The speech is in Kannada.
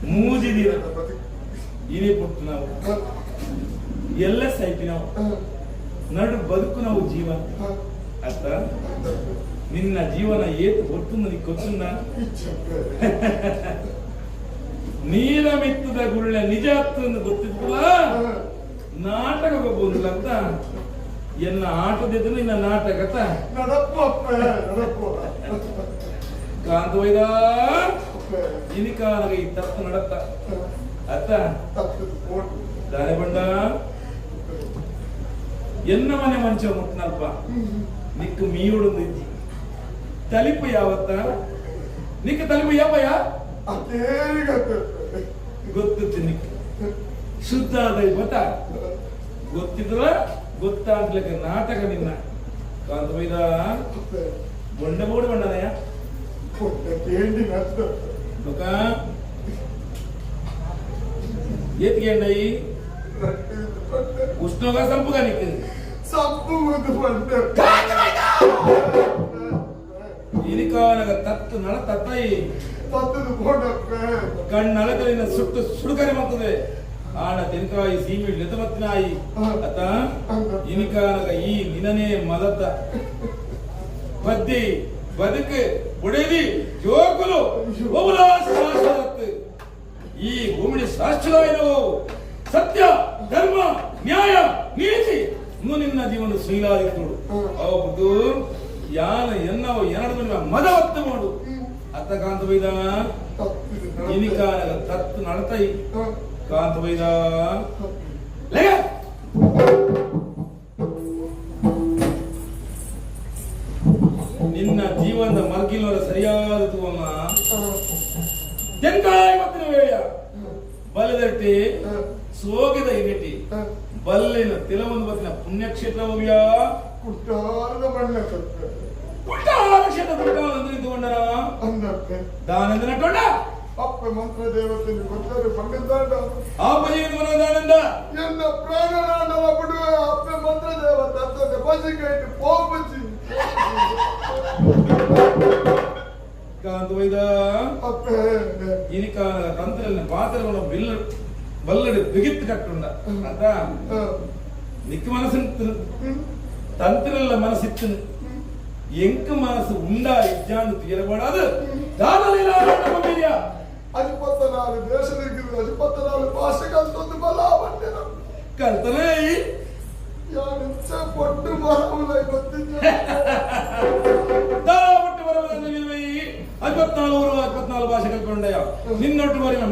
ಮೂಜಿ ದಿನ ಇನಿ ಪುಟ್ಟು ನಾವು ಎಲ್ಲ ಸೈಪಿ ನಾವು ನಡು ಬದುಕು ನಾವು ಜೀವನ ಅತ್ತ ನಿನ್ನ ಜೀವನ ಏತು ಹೊತ್ತು ನನಗೆ ಗೊತ್ತುಂದ ನೀರ ಮೆತ್ತದ ಗುಳ್ಳೆ ನಿಜ ಹತ್ತು ಗೊತ್ತಿತ್ತಲ್ಲ ನಾಟಕ ಹೋಗ್ಬೋದಿಲ್ಲ ಅಂತ ಎನ್ನ ಆಟದಿದ್ದು ನಿನ್ನ ನಾಟಕತ ಕಾಂತ ಒಯ್ದ ಇನಿಕಾನಗ ಈ ತಪ್ಪು ನಡತ್ತ ಅತ್ತ ದಾನೆ ಬಂಡ ಎನ್ನ ಮನೆ ಮಂಚ ಮುಟ್ನಲ್ಪ ನಿಕ್ಕು ಮೀಯುಡೊಂದು ಇಜ್ಜಿ ತಲಿಪು ಯಾವತ್ತ ನಿಕ್ಕ ತಲಿಪು ಯಾವಯ್ಯ ಗೊತ್ತಿತ್ತು ನಿಕ್ಕು ಶುದ್ಧ ಆದ ಗೊತ್ತಾ ಗೊತ್ತಿದ್ರ ಗೊತ್ತಾಗ್ಲಿಕ್ಕೆ ನಾಟಕ ನಿನ್ನ ಕಾಂತ ಒಯ್ದ ಬೊಂಡ ಬೋಡು ಬಂಡದಯ್ಯ ಏತ್ಗೆಂಡಯಿ ಉಷ್ಣೋಗ ಸಂಪುಗ ನಿಕ್ಕು ಇನಿಕಾನಗ ತತ್ತು ನಳ ತತ್ತೈ ಕಣ್ಣಳಕಲಿನ ಸುಟ್ಟು ಸುಡುಕರೆ ಮಾಡ್ತದೆ ಆಣ ತೆನಕಾಯಿ ಸೀಮಿ ನೆತಮತ್ತಿನಾಯಿ ಅತ್ತ ಇನಿಕಾನಗ ಈ ನಿನನೇ ಮದತ್ತ ಬದ್ದಿ ಬದುಕು ಒಡೆದಿ ಜೋಕುಲು ಶಾಶ್ವತ ಈ ಭೂಮಿನಿ ಶಾಶ್ವತ ಸತ್ಯ ಧರ್ಮ ನ್ಯಾಯ ನೀತಿ ನಿನ್ನ ಜೀವನ ಶೀಲಾದಿತ್ತು ಹೌದು ಯಾನ ಎನ್ನವ ಎರಡು ಮದ ಒತ್ತ ಮಾಡು ಅತ್ತ ಕಾಂತ ಬೈದ ಇನಿಕಾನಗ ತತ್ತು ನಡತೈ ಕಾಂತ ಬೈದ ನಿನ್ನ ಜೀವನದ ಮರ್ಗಿಲವರ ಸರಿಯಾದ ತೂವನ್ನ ತೆಂಕಾಯಿ ಮತ್ತಿನ ವೇಳೆಯ ಬಲದಟ್ಟಿ ಸೋಗಿದ ಇಗಟಿ ಬಲ್ಲಿನ ತಿಲವೊಂದು ಬತ್ತಿನ ಪುಣ್ಯಕ್ಷೇತ್ರ ಹೋಗ್ಯ ಕುಟ್ಟಾರದ ಬಣ್ಣ ಕುಟ್ಟಾರ ಕ್ಷೇತ್ರ ತಗೊಂಡನ ದಾನಂದ ನಟೊಂಡ ಅಪ್ಪ ಮಂತ್ರ ದೇವತೆಯನ್ನು ಕೊಟ್ಟರೆ ಪಂಡಿತಾಂಡ ಆಪಜೀವನ ಮನೋದಾನಂದ ಎನ್ನ ಪ್ರಾಣನಾಂಡವ ಬಿಡುವ ಅಪ್ಪ ಮಂತ್ರ ದೇವತೆ ಅರ್ಥದ ಬಸಿಗೈಟು ಪೋಪಚಿ ಕಾಂತ ವೈದ ಅಪ್ಪ ಇನಿಕಾನ ತಂತ್ರನ ಪಾತ್ರವನ್ನು ಬಲ್ಲಡಿ ಬಿಗಿತ್ತು ಕಟ್ಟುಂಡ ಅದ ನಿಕ್ಕ ಮನಸ್ಸು ತಂತ್ರಲ್ಲ ಮನಸ್ಸಿತ್ತು ಎಂಕ ಮನಸ್ಸು ಉಂಡ ಇಜ್ಜಾಂಡು ತೀರಬಾಡದು ದಾನಲೀಲ 54 ದೇಶದಿಕ್ಕಿದ್ರು 54 ಭಾಷೆ ಕಲ್ತೊಂದು ಬಲ ಬಟ್ಟೆನ ಕಲ್ತನೇ ಯಾನಿಚ್ಚ ಪೊಟ್ಟು ಬರವುಲ ಗೊತ್ತಿಲ್ಲ ದಾನ ಪಟ್ಟು ಬರವುಲ 54 ಭಾಷೆ ಕಲ್ಕೊಂಡಯ್ಯ ನಿನ್ನೊಟ್ಟು ಬರಿನ